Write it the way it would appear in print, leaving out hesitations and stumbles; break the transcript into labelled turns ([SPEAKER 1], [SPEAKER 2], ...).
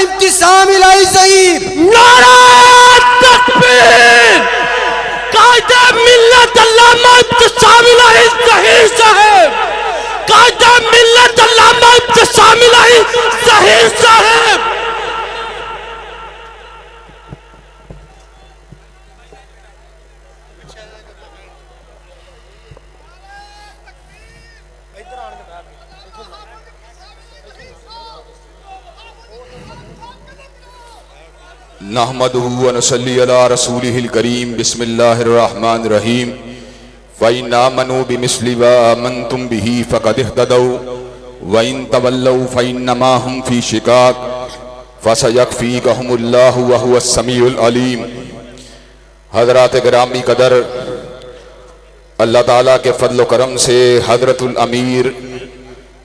[SPEAKER 1] इब्तिसामिल ज़हीब।
[SPEAKER 2] नारा तकबीर। कायदे मिल्लत अल्लामा इब्तिसामिल ज़हीब साहब। कायदे मिल्लत अल्लामा इब्तिसामिल ज़हीब साहब।
[SPEAKER 3] नहमदुहु व नसल्ली अला रसूलिहिल करीम। बिस्मिल्लाहिर रहमानिर रहीम। व इन आमनू बिमिस्लि व आमनतुम बिही फ़क़द इह्तदौ व इन तवल्लौ फ़इन्नमा हुम फ़ी शिकाक फ़सयकफ़ीकहुमुल्लाहु व हुवस समीउल अलीम। हज़रात गिरामी कदर, अल्लाह ताला के फ़ज़्ल व करम से हज़रतुल अमीर